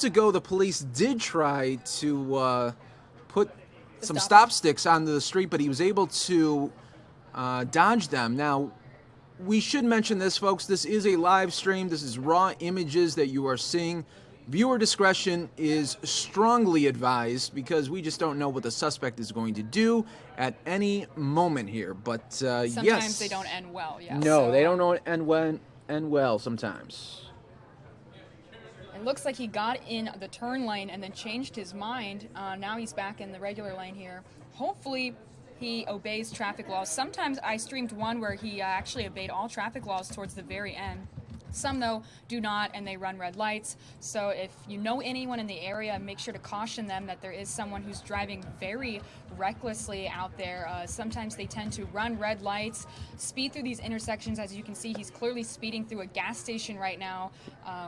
ago, the police did try to put some stop sticks onto the street, but he was able to dodge them. Now, we should mention this, folks. This is a live stream. This is raw images that you are seeing. Viewer discretion is strongly advised because we just don't know what the suspect is going to do at any moment here. But sometimes they don't end well. Yeah. No, they don't end well sometimes. It looks like he got in the turn lane and then changed his mind. Now he's back in the regular lane here. Hopefully he obeys traffic laws. Sometimes I streamed one where he actually obeyed all traffic laws towards the very end. Some, though, do not, and they run red lights. So if you know anyone in the area, make sure to caution them that there is someone who's driving very recklessly out there. Sometimes they tend to run red lights, speed through these intersections. As you can see, he's clearly speeding through a gas station right now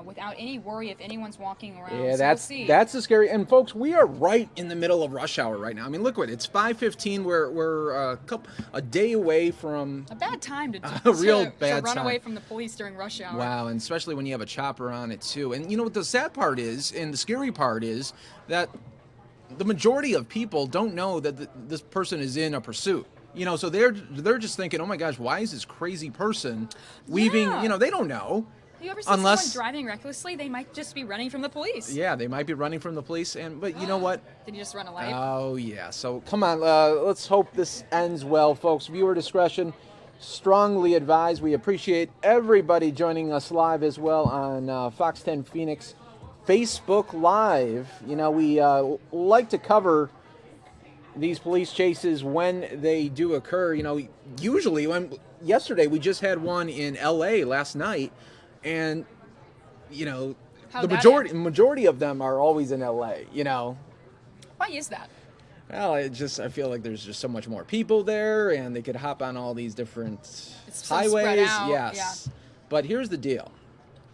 without any worry if anyone's walking around. Yeah, so that's the scary. And folks, we are right in the middle of rush hour right now. I mean, look what it's 5:15. We're a day away from a bad time to run away from the police during rush hour. Wow, and especially when you have a chopper on it too. And you know what the sad part is, and the scary part is that the majority of people don't know that this person is in a pursuit. You know, so they're just thinking, oh my gosh, why is this crazy person weaving? Yeah. You know, they don't know. You ever see someone driving recklessly? They might just be running from the police. Yeah, they might be running from the police, but you know what? Did you just run a light? Oh yeah. So come on, let's hope this ends well, folks. Viewer discretion strongly advised. We appreciate everybody joining us live as well on Fox 10 Phoenix Facebook Live. You know, we like to cover these police chases when they do occur. You know, usually yesterday we just had one in LA last night, and you know, the majority of them are always in LA, you know. Why is that? Well, I feel like there's just so much more people there, and they could hop on all these different highways. Yes. Yeah. But here's the deal.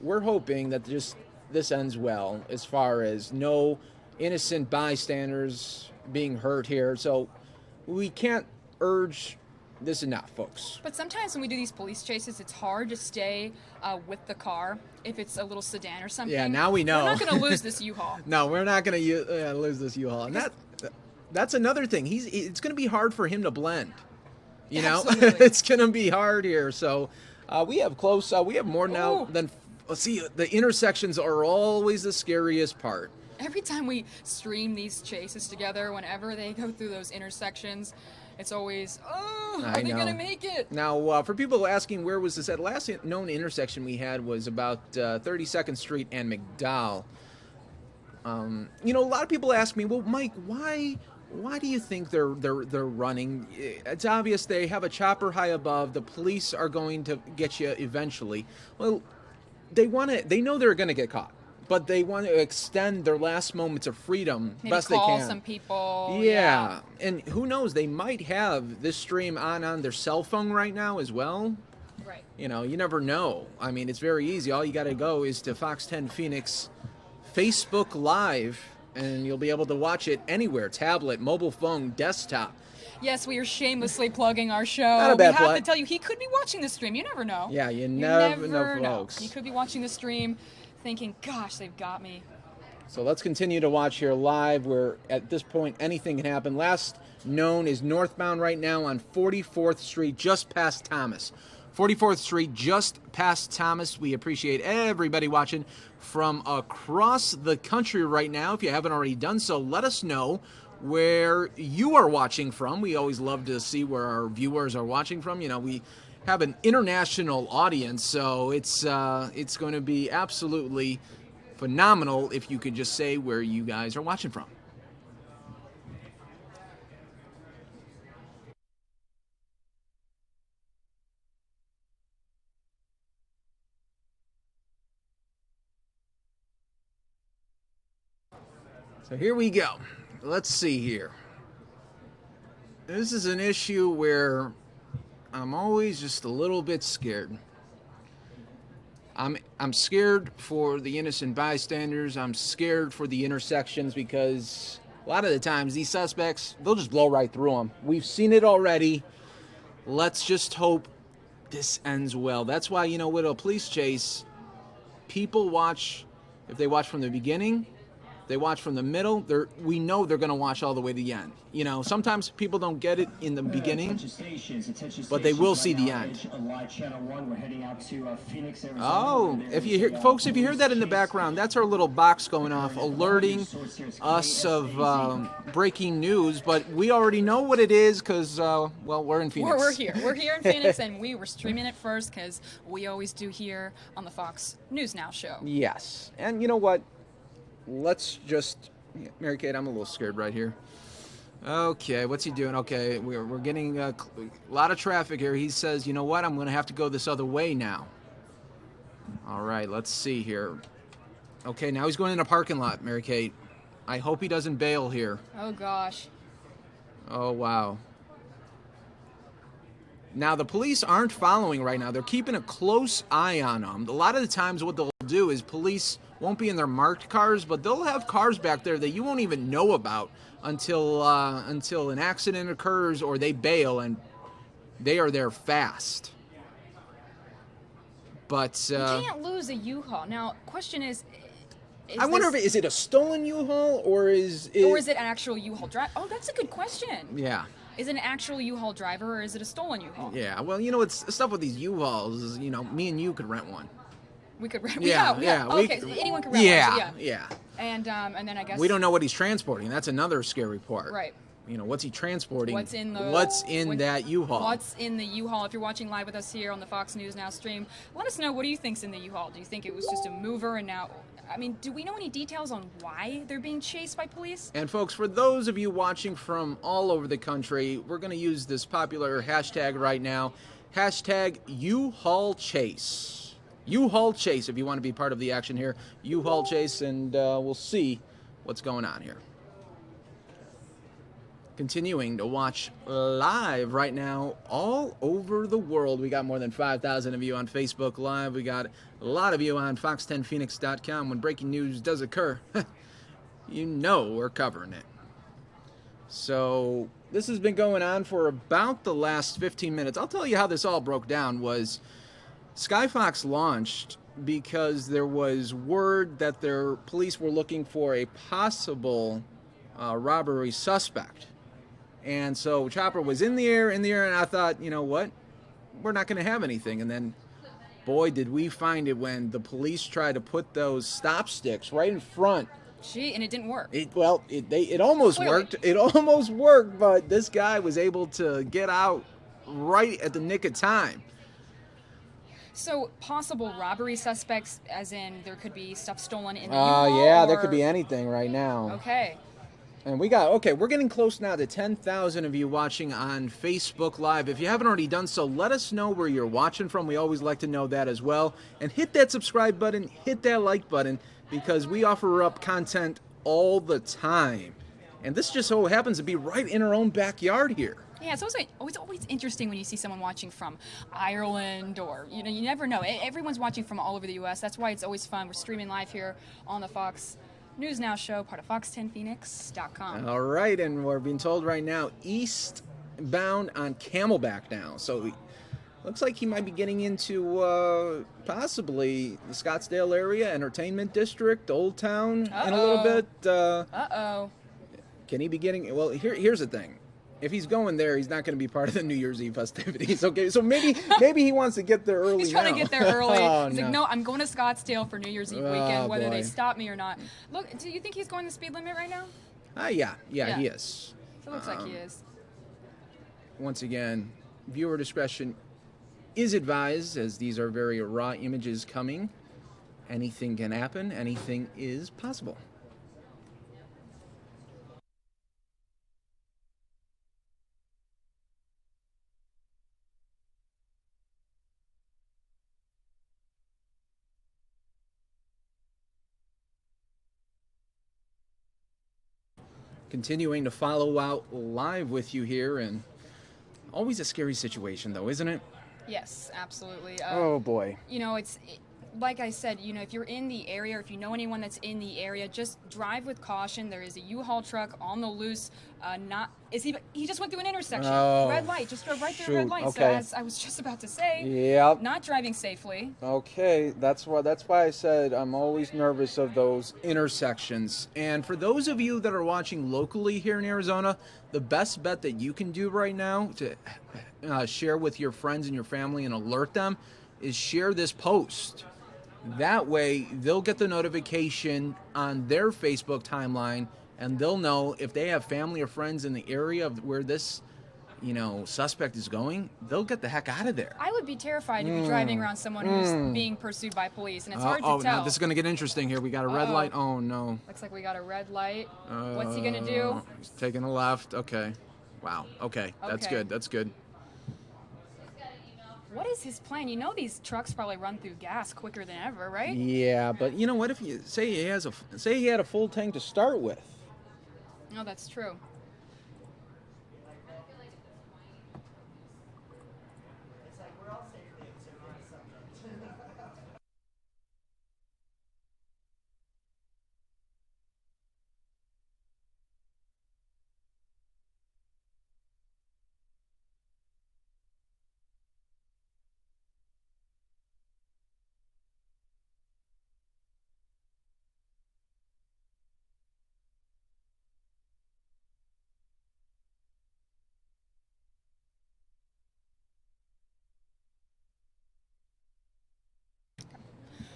We're hoping that this ends well as far as no innocent bystanders being hurt here. So we can't urge this enough, folks. But sometimes when we do these police chases, it's hard to stay with the car if it's a little sedan or something. Yeah, now we know. We're not going to lose this U-Haul. No, we're not going to lose this U-Haul. And that's another thing. It's going to be hard for him to blend. You know, it's going to be hard here. So we have more now than. See, the intersections are always the scariest part. Every time we stream these chases together, whenever they go through those intersections, it's always, are they going to make it? Now, for people asking where was this at, last known intersection we had was about 32nd Street and McDowell. You know, a lot of people ask me, well, Mike, why do you think they're running? It's obvious they have a chopper high above. The police are going to get you eventually. Well, they know they're going to get caught, but they want to extend their last moments of freedom best they can. Maybe call some people. Yeah, and who knows? They might have this stream on their cell phone right now as well. Right. You know, you never know. I mean, it's very easy. All you got to go is to Fox 10 Phoenix Facebook Live, and you'll be able to watch it anywhere: tablet, mobile phone, desktop. Yes, we are shamelessly plugging our show. Not a bad we have to tell you, he could be watching the stream. You never know. Yeah, you never know, folks. He could be watching the stream thinking, gosh, they've got me. So let's continue to watch here live, where at this point anything can happen. Last known is northbound right now on 44th Street, just past Thomas. 44th Street, just past Thomas. We appreciate everybody watching from across the country right now. If you haven't already done so, let us know where you are watching from. We always love to see where our viewers are watching from. You know, we have an international audience, so it's going to be absolutely phenomenal if you could just say where you guys are watching from. So here we go. Let's see here. This is an issue where I'm always just a little bit scared. I'm scared for the innocent bystanders. I'm scared for the intersections because a lot of the times these suspects, they'll just blow right through them. We've seen it already. Let's just hope this ends well. That's why, you know, with a police chase, people watch, if they watch from the beginning, They watch from the middle. We know they're going to watch all the way to the end. You know, sometimes people don't get it in the beginning, but they will see the end. Oh, if you hear, folks, if you hear that in the background, that's our little box going off, alerting us of breaking news. But we already know what it is because, well, we're in Phoenix. We're here. We're here in Phoenix, and we were streaming it first because we always do here on the Fox News Now show. Yes, and you know what? Let's just, Mary Kate, I'm a little scared right here. Okay, what's he doing? Okay, we're getting a lot of traffic here. He says, you know what? I'm going to have to go this other way now. All right, let's see here. Okay, now he's going in a parking lot, Mary Kate. I hope he doesn't bail here. Oh, gosh. Oh, wow. Now, the police aren't following right now. They're keeping a close eye on him. A lot of the times what they'll do is police won't be in their marked cars, but they'll have cars back there that you won't even know about until an accident occurs or they bail, and they are there fast. But you can't lose a U-Haul. Now, question is I wonder is it a stolen U-Haul or is it an actual U-Haul driver? Oh, that's a good question. Yeah. Is it an actual U-Haul driver or is it a stolen U-Haul? Yeah. Well, you know, it's stuff with these U-Hauls is, you know, me and you could rent one. We could rent. Yeah. Okay, anyone can rent one. Yeah. And then I guess we don't know what he's transporting. That's another scary part. Right. You know, what's he transporting? What's in that U-Haul? What's in the U-Haul? If you're watching live with us here on the Fox News Now stream, let us know, what do you think's in the U-Haul? Do you think it was just a mover and now, I mean, do we know any details on why they're being chased by police? And folks, for those of you watching from all over the country, we're going to use this popular hashtag right now, hashtag U-Haul Chase. U-Haul Chase, if you want to be part of the action here. U-Haul Chase, and we'll see what's going on here. Continuing to watch live right now all over the world. We got more than 5,000 of you on Facebook Live. We got a lot of you on fox10phoenix.com. When breaking news does occur, you know we're covering it. So this has been going on for about the last 15 minutes. I'll tell you how this all broke down. Was Skyfox launched because there was word that their police were looking for a possible robbery suspect. And so Chopper was in the air, and I thought, you know what? We're not going to have anything. And then, boy, did we find it when the police tried to put those stop sticks right in front. Gee, and it didn't work. It almost worked. It almost worked, but this guy was able to get out right at the nick of time. So, possible robbery suspects, as in there could be stuff stolen in the U-Haul? Yeah, there could be anything right now. Okay. And we're getting close now to 10,000 of you watching on Facebook Live. If you haven't already done so, let us know where you're watching from. We always like to know that as well. And hit that subscribe button, hit that like button, because we offer up content all the time. And this just so happens to be right in our own backyard here. Yeah, it's always interesting when you see someone watching from Ireland or, you know, you never know. Everyone's watching from all over the U.S. That's why it's always fun. We're streaming live here on the Fox News Now show, part of fox10phoenix.com. All right, and we're being told right now, eastbound on Camelback now. So looks like he might be getting into possibly the Scottsdale area, Entertainment District, Old Town in a little bit. Can he be getting... Well, here's the thing. If he's going there, he's not going to be part of the New Year's Eve festivities. Okay, so maybe he wants to get there early. He's trying to get there early. He's no. like, no, I'm going to Scottsdale for New Year's Eve weekend, whether they stop me or not. Look, do you think he's going the speed limit right now? Yeah, he is. So it looks like he is. Once again, viewer discretion is advised, as these are very raw images coming. Anything can happen. Anything is possible. Continuing to follow out live with you here, and always a scary situation, though, isn't it? Yes, absolutely. Oh boy. You know, like I said, you know, if you're in the area, or if you know anyone that's in the area, just drive with caution. There is a U-Haul truck on the loose. He just went through an intersection. Oh, Red light, just drove right through a shoot. red light. So Okay. as I was just about to say, Yep. not driving safely. Okay, that's why I said I'm always nervous of those intersections. And for those of you that are watching locally here in Arizona, the best bet that you can do right now to share with your friends and your family and alert them is share this post. That way, they'll get the notification on their Facebook timeline, and they'll know if they have family or friends in the area of where this, suspect is going. They'll get the heck out of there. I would be terrified to be driving around someone who's being pursued by police, and it's hard to tell. Now this is going to get interesting here. We got a red light. Oh, no. Looks like we got a red light. What's he going to do? He's taking a left. Okay. Wow. Okay. That's Okay. good. That's good. What is his plan? You know these trucks probably run through gas quicker than ever, right? Yeah, but you know what? If you say he had a full tank to start with. No, that's true.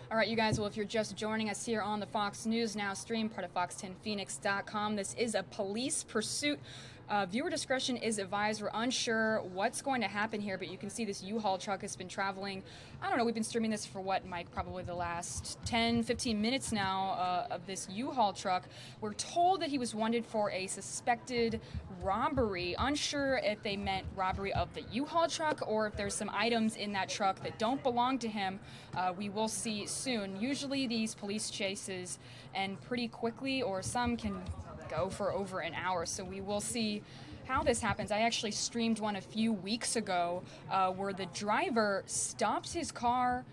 All right, you guys, well, if you're just joining us here on the Fox News Now stream, part of fox10phoenix.com, this is a police pursuit. Viewer discretion is advised. We're unsure what's going to happen here, but you can see this U-Haul truck has been traveling. I don't know, we've been streaming this for what, Mike, probably the last 10, 15 minutes now of this U-Haul truck. We're told that he was wanted for a suspected robbery. Unsure if they meant robbery of the U-Haul truck or if there's some items in that truck that don't belong to him. We will see soon. Usually these police chases end pretty quickly, or some can go for over an hour, so we will see how this happens. I actually streamed one a few weeks ago where the driver stopped his car,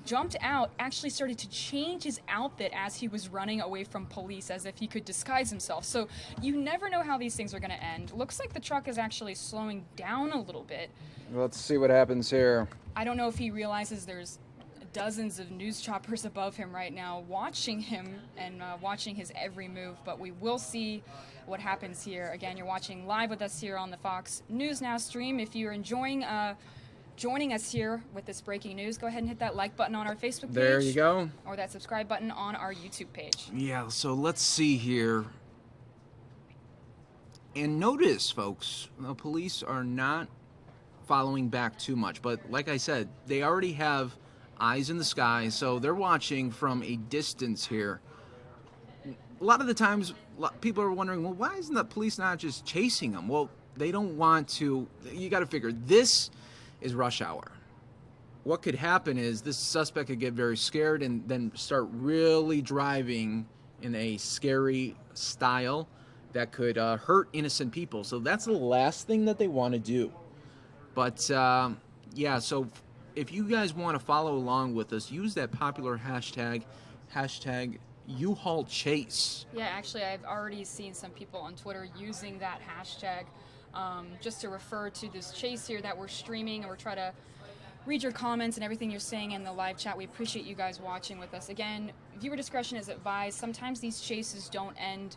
jumped out, actually started to change his outfit as he was running away from police, as if he could disguise himself. So you never know how these things are going to end. Looks like the truck is actually slowing down a little bit. Let's see what happens here. I don't know if he realizes there's dozens of news choppers above him right now watching him and watching his every move, but we will see what happens here. Again, you're watching live with us here on the Fox News Now stream. If you're enjoying joining us here with this breaking news, go ahead and hit that like button on our Facebook page. There you go. Or that subscribe button on our YouTube page. Yeah, so let's see here. And notice, folks, the police are not following back too much, but like I said, they already have eyes in the sky, so they're watching from a distance here. A lot of the times, people are wondering, well, why isn't the police not just chasing them? Well, they don't want to. You got to figure, this is rush hour. What could happen is this suspect could get very scared and then start really driving in a scary style that could hurt innocent people. So that's the last thing that they want to do. But yeah, so if you guys want to follow along with us, use that popular hashtag UHaul Chase. Yeah, actually, I've already seen some people on Twitter using that hashtag just to refer to this chase here that we're streaming, and we're trying to read your comments and everything you're saying in the live chat. We appreciate you guys watching with us. Again, viewer discretion is advised. Sometimes these chases don't end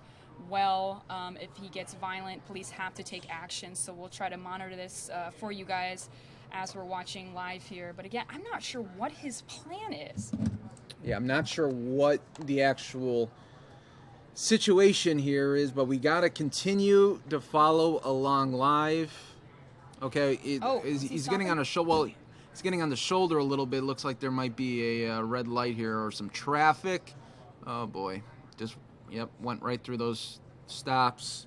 well. If he gets violent, police have to take action, so we'll try to monitor this for you guys as we're watching live here. But again, I'm not sure what his plan is. Yeah, I'm not sure what the actual situation here is, but we got to continue to follow along live. Okay, he's getting on a shoulder. Well, he's getting on the shoulder a little bit. Looks like there might be a red light here or some traffic. Oh boy, just went right through those stops.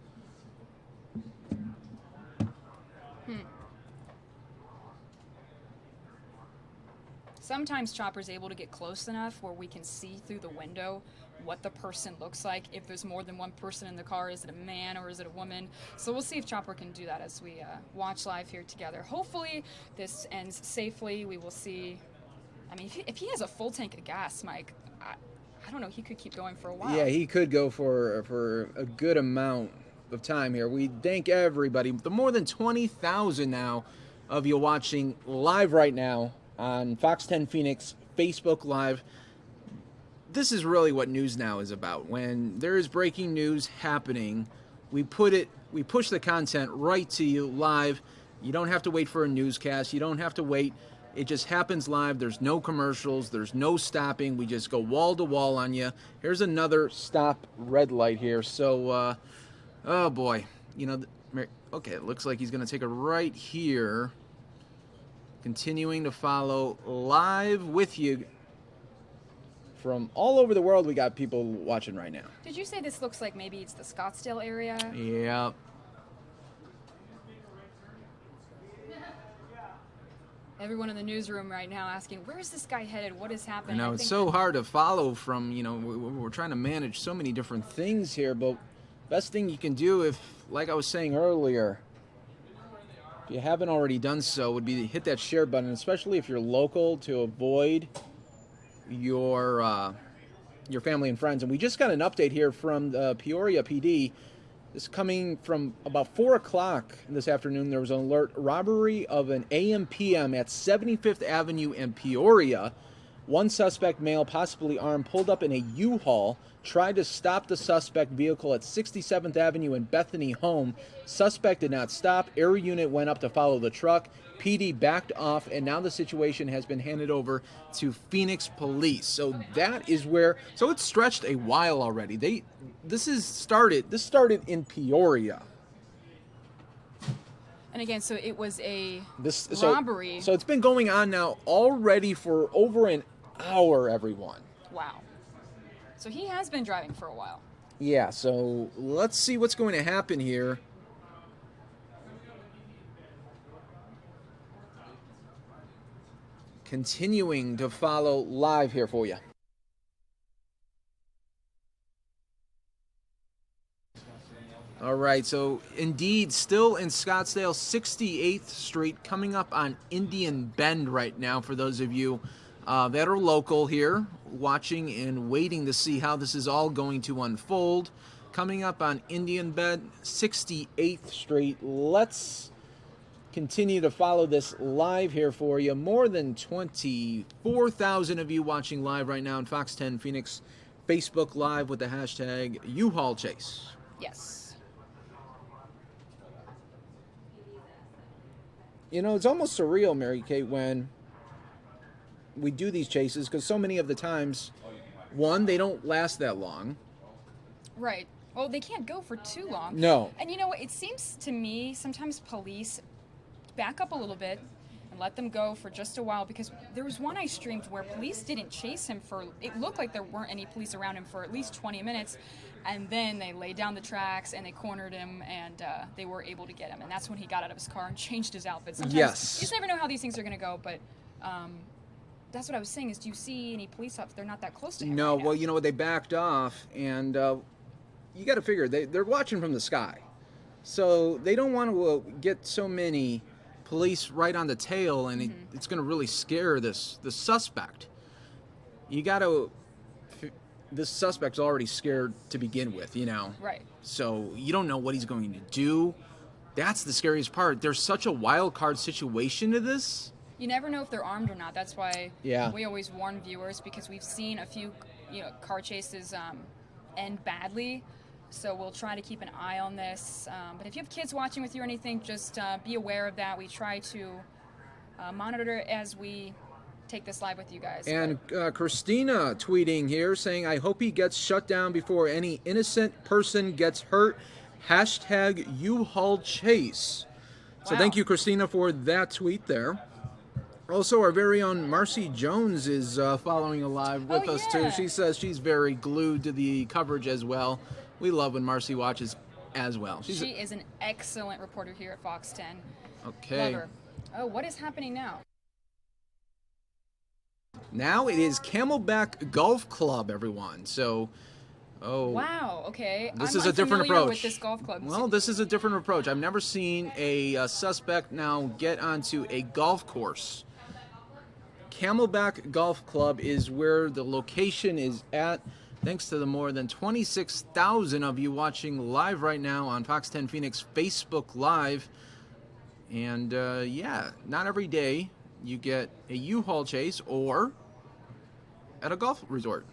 Sometimes Chopper's able to get close enough where we can see through the window what the person looks like. If there's more than one person in the car, is it a man or is it a woman? So we'll see if Chopper can do that as we watch live here together. Hopefully this ends safely. We will see I mean, if he has a full tank of gas, Mike, I don't know. He could keep going for a while. Yeah, he could go for a good amount of time here. We thank everybody. The more than 20,000 now of you watching live right now on Fox 10 Phoenix Facebook Live. This is really what News Now is about. When there is breaking news happening, we push the content right to you live. You don't have to wait for a newscast. You don't have to wait. It just happens live. There's no commercials. There's no stopping. We just go wall to wall on you. Here's another stop red light here. So, oh boy. You know, okay, it looks like he's going to take a right here. Continuing to follow live with you from all over the world. We got people watching right now. Did you say this looks like maybe it's the Scottsdale area? Yeah. Everyone in the newsroom right now asking, where is this guy headed? What is happening? I know, it's so hard to follow from, you know, we're trying to manage so many different things here, but best thing you can do if, like I was saying earlier, if you haven't already done so, would be to hit that share button, especially if you're local, to avoid your family and friends. And we just got an update here from the Peoria PD. This coming from about 4 o'clock this afternoon. There was an alert: robbery of an AM/PM at 75th Avenue in Peoria. One suspect, male, possibly armed, pulled up in a U-Haul, tried to stop the suspect vehicle at 67th Avenue in Bethany Home. Suspect did not stop. Air unit went up to follow the truck. PD backed off, and now the situation has been handed over to Phoenix Police. So that is where, so it's stretched a while already. This started in Peoria. And again, so it was a robbery. So it's been going on now already for over an hour, everyone. Wow. So he has been driving for a while. Yeah, so let's see what's going to happen here. Continuing to follow live here for you. All right, so indeed, still in Scottsdale, 68th Street, coming up on Indian Bend right now for those of you that are local here, watching and waiting to see how this is all going to unfold. Coming up on Indian Bend, 68th Street. Let's continue to follow this live here for you. More than 24,000 of you watching live right now on Fox 10 Phoenix Facebook Live with the hashtag UHaul Chase. Yes. You know, it's almost surreal, Mary Kate, when we do these chases, because so many of the times, one, they don't last that long. Right. Well, they can't go for too long. No. And you know what? It seems to me sometimes police back up a little bit and let them go for just a while, because there was one I streamed where police didn't chase him for, it looked like there weren't any police around him for at least 20 minutes, and then they laid down the tracks and they cornered him, and they were able to get him, and that's when he got out of his car and changed his outfit. Sometimes yes. You just never know how these things are going to go, but that's what I was saying is, do you see any police officers? They're not that close to him. No, right well, now. you know what, they backed off, and you got to figure, they're watching from the sky, so they don't want to get so many police right on the tail, and it's going to really scare the suspect. You got to, this suspect's already scared to begin with, you know. Right. So you don't know what he's going to do. That's the scariest part. There's such a wild card situation to this. You never know if they're armed or not. That's why Yeah. we always warn viewers, because we've seen a few, car chases end badly. So we'll try to keep an eye on this. But if you have kids watching with you or anything, just be aware of that. We try to monitor it as we take this live with you guys. And Christina tweeting here saying, I hope he gets shut down before any innocent person gets hurt. Hashtag UHaul Chase. So thank you, Christina, for that tweet there. Also, our very own Marcy Jones is following live with us, too. She says she's very glued to the coverage as well. We love when Marcy watches as well. She is an excellent reporter here at Fox 10. Okay. Love her. Oh, what is happening now? Now it is Camelback Golf Club, everyone. So, wow, okay. This I'm is a different approach. with this golf club. Well, this is a different approach. I've never seen a suspect now get onto a golf course. Camelback Golf Club is where the location is at. Thanks to the more than 26,000 of you watching live right now on Fox 10 Phoenix Facebook Live. And yeah, not every day you get a U-Haul chase or at a golf resort.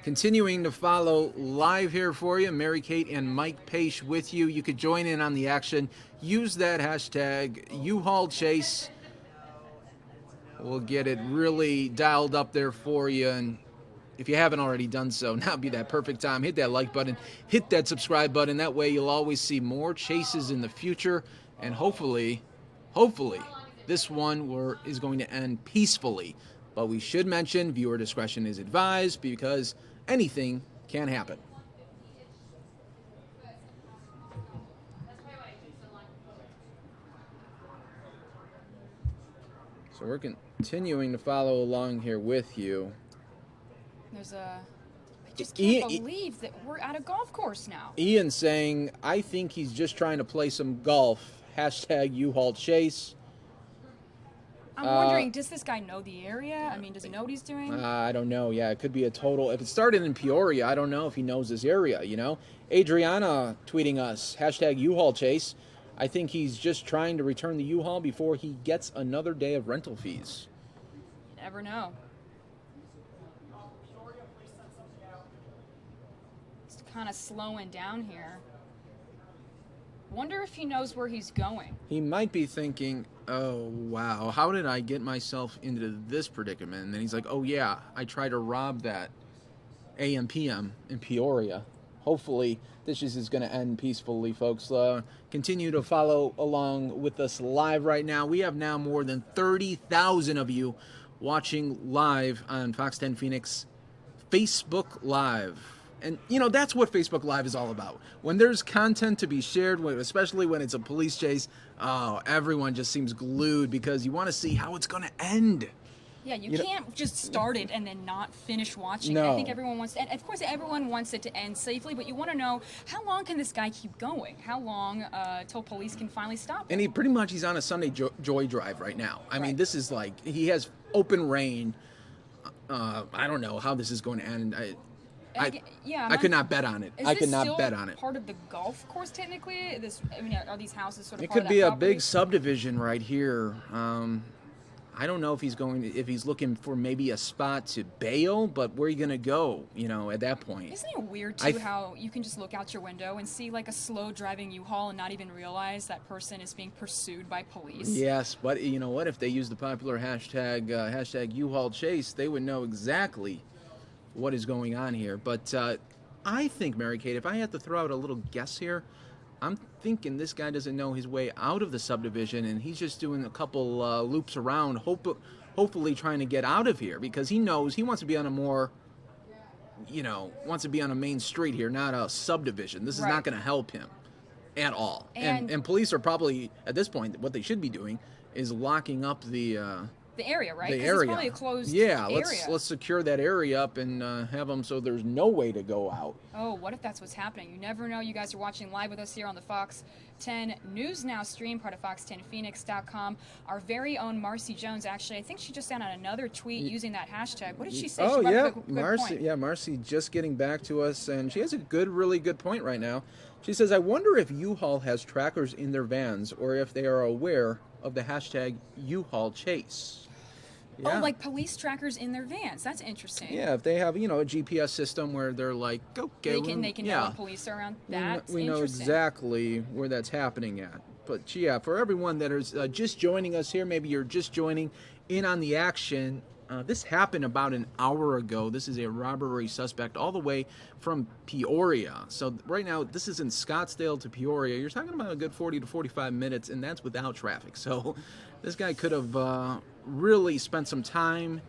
Continuing to follow live here for you, Mary Kate and Mike Page with you. You could join in on the action. Use that hashtag U-Haul Chase. We'll get it really dialed up there for you. And if you haven't already done so, now would be that perfect time. Hit that like button, hit that subscribe button. That way you'll always see more chases in the future. And hopefully, this one is going to end peacefully. But we should mention viewer discretion is advised because anything can happen. So we're continuing to follow along here with you. I just can't believe that we're at a golf course now. Ian saying, I think he's just trying to play some golf. Hashtag U-Haul Chase. I'm wondering, does this guy know the area? I mean, does he know what he's doing? I don't know. Yeah, it could be a total. If it started in Peoria, I don't know if he knows this area, you know? Adriana tweeting us, hashtag U-Haul Chase. I think he's just trying to return the U-Haul before he gets another day of rental fees. You never know. He's kind of slowing down here. Wonder if he knows where he's going. He might be thinking, oh, wow, how did I get myself into this predicament? And then he's like, oh, yeah, I tried to rob that AM/PM in Peoria. Hopefully, this is going to end peacefully, folks. Continue to follow along with us live right now. We have now more than 30,000 of you watching live on Fox 10 Phoenix Facebook Live. And, you know, that's what Facebook Live is all about. When there's content to be shared, especially when it's a police chase, everyone just seems glued because you want to see how it's going to end. Yeah, you can't just start it and then not finish watching No. it. I think everyone wants to, and of course everyone wants it to end safely, but you want to know, how long can this guy keep going? How long till police can finally stop him? And he's on a Sunday joy drive right now. I mean, this is like, he has open reign. I don't know how this is going to end. I could not bet on it. I could not bet on it. Part of the golf course, technically. Are these houses sort of? It part could of be that a property? big subdivision right here. I don't know if he's looking for maybe a spot to bail, but where are you gonna go? You know, at that point. Isn't it weird too how you can just look out your window and see like a slow driving U-Haul and not even realize that person is being pursued by police? Yes, but you know what? If they use the popular hashtag U-Haul Chase, they would know exactly what is going on here. But I think, Mary Kate, if I had to throw out a little guess here, I'm thinking this guy doesn't know his way out of the subdivision, and he's just doing a couple loops around, hopefully trying to get out of here, because he knows he wants to be on a more, wants to be on a main street here, not a subdivision. This is not going to help him at all. And police are probably, at this point, what they should be doing is locking up the area, right? The 'Cause area. It's probably a closed area. Let's secure that area up and have them so there's no way to go out. Oh, what if that's what's happening? You never know. You guys are watching live with us here on the Fox 10 News Now stream, part of fox10phoenix.com. Our very own Marcy Jones, actually, I think she just sent out another tweet using that hashtag. What did she say? Oh, she yeah, good Marcy. point. Yeah, Marcy just getting back to us, and she has a really good point right now. She says, I wonder if U-Haul has trackers in their vans or if they are aware of the hashtag U-Haul Chase. Yeah. Oh, like police trackers in their vans. That's interesting. Yeah, if they have, a GPS system where they're like, okay. They can know when police are around. That's we know interesting. exactly where that's happening at. But yeah, for everyone that is just joining us here, maybe you're just joining in on the action. This happened about an hour ago. This is a robbery suspect all the way from Peoria. So right now, this is in Scottsdale to Peoria. You're talking about a good 40 to 45 minutes, and that's without traffic. So this guy could have really spent some time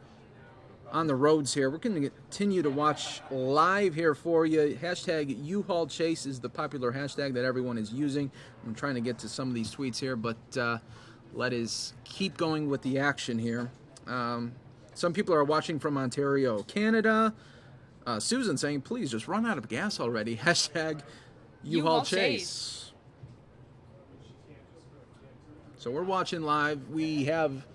on the roads here. We're going to continue to watch live here for you. Hashtag U-Haul Chase is the popular hashtag that everyone is using. I'm trying to get to some of these tweets here, but let us keep going with the action here. Some people are watching from Ontario, Canada. Susan saying, please just run out of gas already. Hashtag UHaul Chase. So we're watching live. We have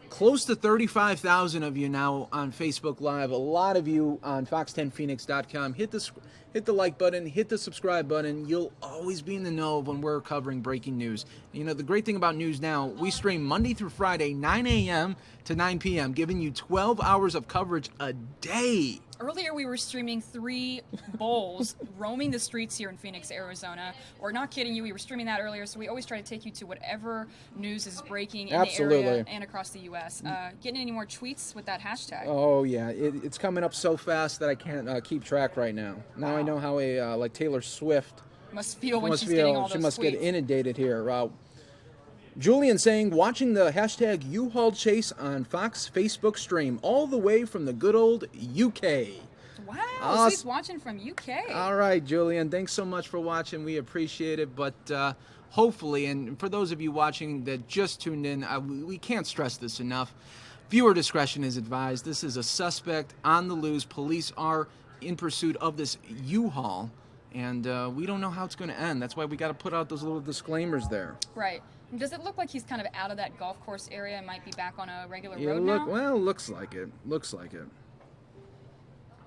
close to 35,000 of you now on Facebook Live. A lot of you on fox10phoenix.com. Hit the like button, hit the subscribe button. You'll always be in the know when we're covering breaking news. You know, the great thing about news now, we stream Monday through Friday, 9 a.m. to 9 p.m., giving you 12 hours of coverage a day. Earlier, we were streaming 3 bowls roaming the streets here in Phoenix, Arizona. We're not kidding you. We were streaming that earlier, so we always try to take you to whatever news is breaking in the area and across the U.S. Getting any more tweets with that hashtag? Oh, yeah. It's coming up so fast that I can't keep track right now. Now I know how like Taylor Swift must feel when she's getting all those tweets. She must get inundated here. Julian saying, watching the hashtag UHaul Chase on Fox Facebook stream all the way from the good old UK. Wow, so he's watching from UK. All right, Julian, thanks so much for watching. We appreciate it. But hopefully, and for those of you watching that just tuned in, we can't stress this enough. Viewer discretion is advised. This is a suspect on the loose. Police are in pursuit of this U-Haul, and we don't know how it's going to end. That's why we got to put out those little disclaimers there. Right. Does it look like he's kind of out of that golf course area and might be back on a regular road now? Well, looks like it. Looks like it.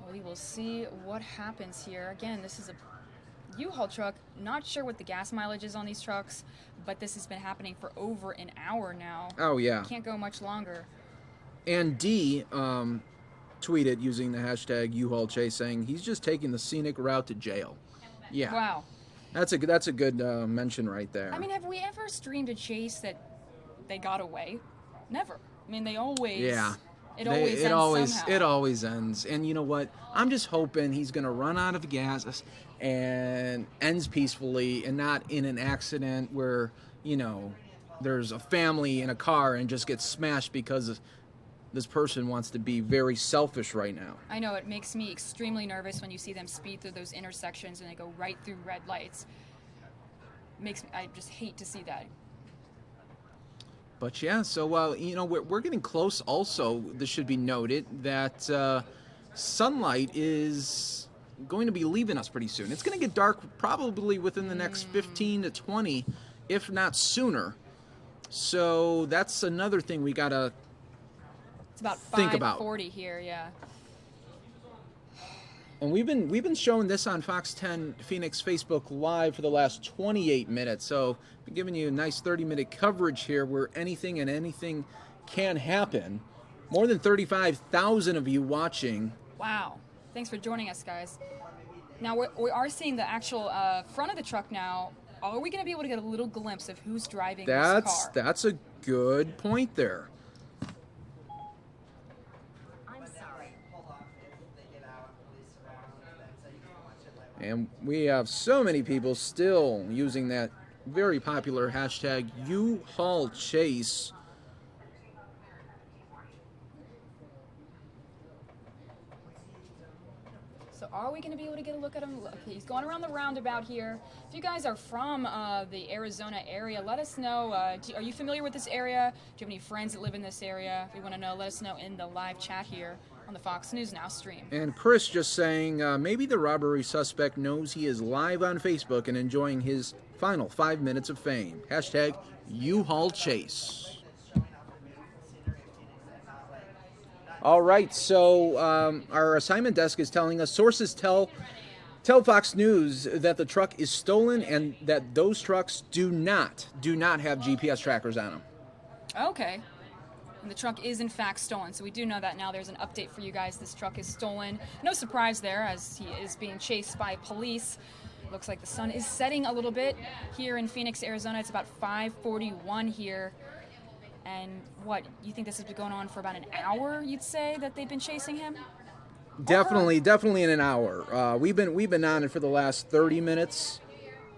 Well, we will see what happens here. Again, this is a U-Haul truck. Not sure what the gas mileage is on these trucks, but this has been happening for over an hour now. Oh, yeah. Can't go much longer. And D tweeted using the hashtag U-Haul Chase saying he's just taking the scenic route to jail. Yeah. Wow. That's a good mention right there. I mean, have we ever streamed a chase that they got away? Never. I mean, they always. Yeah. It always ends somehow. It always ends. And you know what? I'm just hoping he's going to run out of gas and ends peacefully and not in an accident where, you know, there's a family in a car and just gets smashed because this person wants to be very selfish right now. I know, it makes me extremely nervous when you see them speed through those intersections and they go right through red lights. I just hate to see that. But yeah, so you know, we're getting close. Also, this should be noted that sunlight is going to be leaving us pretty soon. It's going to get dark probably within the next 15 to 20, if not sooner. So that's another thing we gotta. It's about 5:40 here, yeah. And we've been showing this on Fox 10 Phoenix Facebook Live for the last 28 minutes. So we're giving you a nice 30-minute coverage here where anything can happen. More than 35,000 of you watching. Wow. Thanks for joining us, guys. Now we are seeing the actual front of the truck now. Are we going to be able to get a little glimpse of who's driving this car? That's a good point there. And we have so many people still using that very popular hashtag UHaul Chase. So are we going to be able to get a look at him? Okay, he's going around the roundabout here. If you guys are from the Arizona area, let us know. Are you familiar with this area? Do you have any friends that live in this area? If you want to know, let us know in the live chat here on the Fox News Now stream. And Chris just saying, maybe the robbery suspect knows he is live on Facebook and enjoying his final 5 minutes of fame. Hashtag UHaul Chase. All right, so our assignment desk is telling us sources tell Fox News that the truck is stolen and that those trucks do not have GPS trackers on them. Okay. And the truck is in fact stolen, so we do know that now. There's an update for you guys. This truck is stolen. No surprise there, as he is being chased by police. Looks like the sun is setting a little bit here in Phoenix, Arizona. It's about 5:41 here. And what, you think this has been going on for about an hour, you'd say, that they've been chasing him? Definitely in an hour. We've been on it for the last 30 minutes.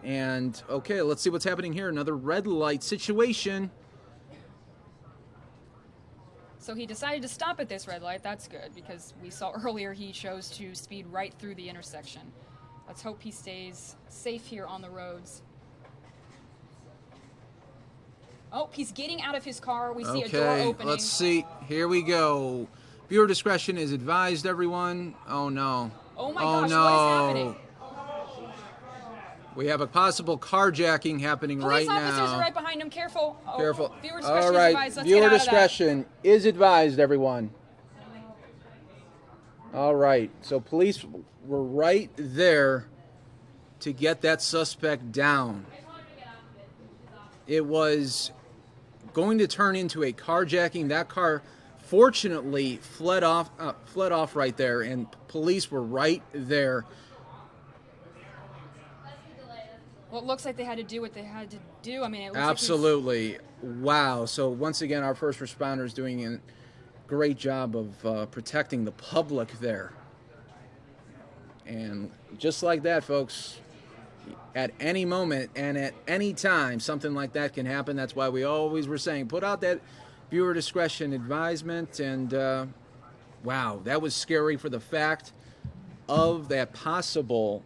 And okay, let's see what's happening here. Another red light situation. So he decided to stop at this red light. That's good, because we saw earlier he chose to speed right through the intersection. Let's hope he stays safe here on the roads. Oh, he's getting out of his car. We see a door Okay, opening. let's see. Here we go. Viewer discretion is advised, everyone. Oh, no. Oh my Oh, gosh, no. what is happening? We have a possible carjacking happening Police right officers now. are right behind him. Careful. Oh, Careful. Viewer discretion All is right. advised. Let's Viewer get out discretion is advised, everyone. All right. So police were right there to get that suspect down. It was going to turn into a carjacking. That car, fortunately, fled off right there, and police were right there. Well, it looks like they had to do what they had to do. I mean, it looks Absolutely. Wow. So once again, our first responders doing a great job of protecting the public there. And just like that, folks, at any moment and at any time, something like that can happen. That's why we always were saying, put out that viewer discretion advisement. And wow, that was scary for the fact of that possible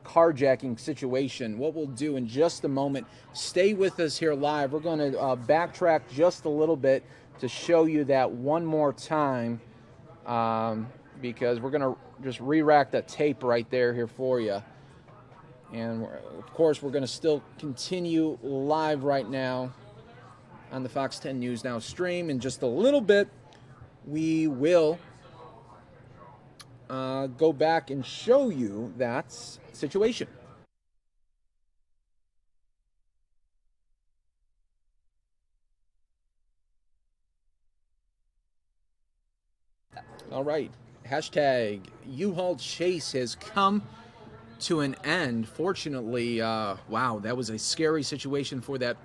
carjacking situation. What we'll do in just a moment, stay with us here live. We're going to backtrack just a little bit to show you that one more time, because we're going to just re-rack the tape right there here for you. And of course, we're going to still continue live right now on the Fox 10 News Now stream. In just a little bit, we will go back and show you that situation. All right. Hashtag UHaul chase has come to an end. Fortunately, wow, that was a scary situation for that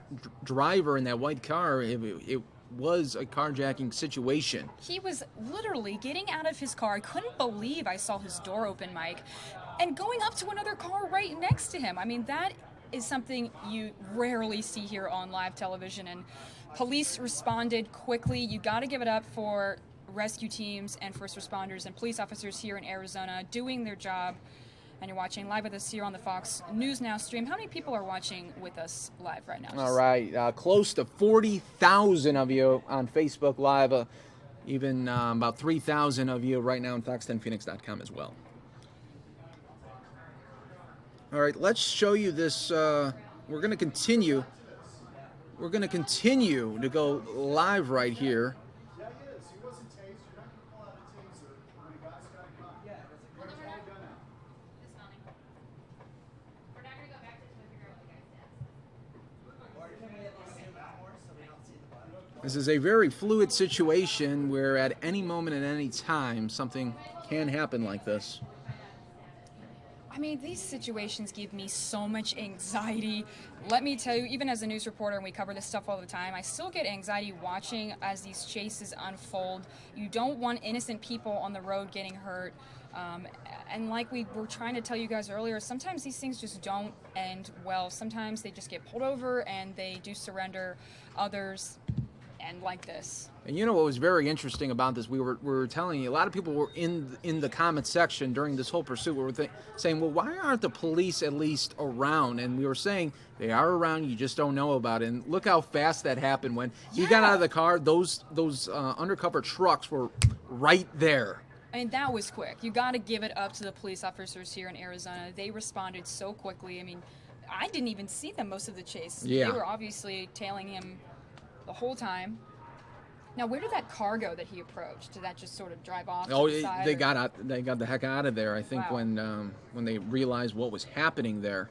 driver in that white car. It was a carjacking situation. He was literally getting out of his car. I couldn't believe I saw his door open, Mike, and going up to another car right next to him. I mean, that is something you rarely see here on live television, and police responded quickly. You got to give it up for rescue teams and first responders and police officers here in Arizona doing their job. And you're watching live with us here on the Fox News Now stream. How many people are watching with us live right now? All right, close to 40,000 of you on Facebook Live, even about 3,000 of you right now on fox10phoenix.com as well. All right, let's show you this. We're going to continue. We're going to continue to go live right here. This is a very fluid situation where at any moment at any time something can happen like this. I mean, these situations give me so much anxiety. Let me tell you, even as a news reporter, and we cover this stuff all the time, I still get anxiety watching as these chases unfold. You don't want innocent people on the road getting hurt. And like we were trying to tell you guys earlier, sometimes these things just don't end well. Sometimes they just get pulled over and they do surrender. Others end like this. And you know what was very interesting about this? We were telling you, a lot of people were in the comment section during this whole pursuit. We were saying, well, why aren't the police at least around? And we were saying they are around. You just don't know about it. And look how fast that happened when he got out of the car. Those undercover trucks were right there. I mean, that was quick. You got to give it up to the police officers here in Arizona. They responded so quickly. I mean, I didn't even see them most of the chase. Yeah. They were obviously tailing him the whole time. Now, where did that car go that he approached? Did that just sort of drive off? Oh, to the side, they got out. They got the heck out of there. I think Wow. when they realized what was happening there.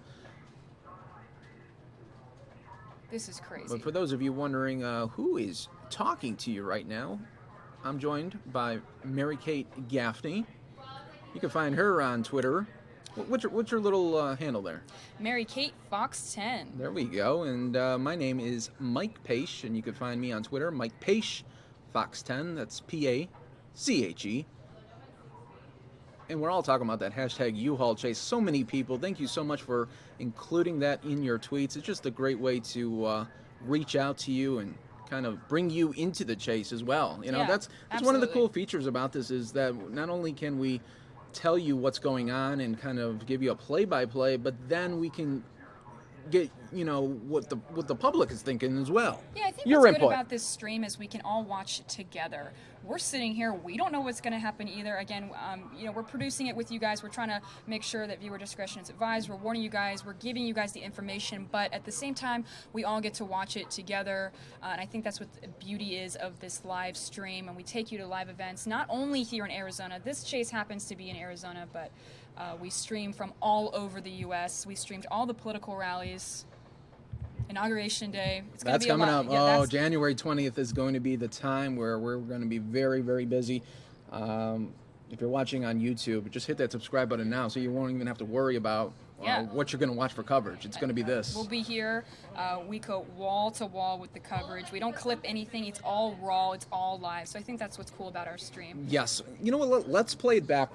This is crazy. But for those of you wondering who is talking to you right now, I'm joined by Mary Kate Gaffney. You can find her on Twitter. What's your little handle there? Mary Kate Fox 10. There we go. And my name is Mike Paish, and you can find me on Twitter, Mike Paish, Fox 10. That's P-A-C-H-E. And we're all talking about that hashtag UHaul chase. So many people. Thank you so much for including that in your tweets. It's just a great way to reach out to you and kind of bring you into the chase as well. You know, Yeah, that's one of the cool features about this is that not only can we tell you what's going on and kind of give you a play-by-play, but then we can get what the public is thinking as well. Yeah, I think Your what's good input. about this stream is we can all watch it together. We're sitting here, we don't know what's going to happen either. Again, we're producing it with you guys. We're trying to make sure that viewer discretion is advised. We're warning you guys. We're giving you guys the information, but at the same time, we all get to watch it together. And I think that's what the beauty is of this live stream. And we take you to live events, not only here in Arizona. This chase happens to be in Arizona, but we stream from all over the U.S. We streamed all the political rallies. Inauguration Day. It's gonna That's be a coming lot. up. Yeah, Oh, January 20th is going to be the time where we're going to be very, very busy. If you're watching on YouTube, just hit that subscribe button now so you won't even have to worry about what you're going to watch for coverage. It's going to be this. We'll be here. We go wall to wall with the coverage. We don't clip anything. It's all raw. It's all live. So I think that's what's cool about our stream. Yes. You know what? Let's play it back.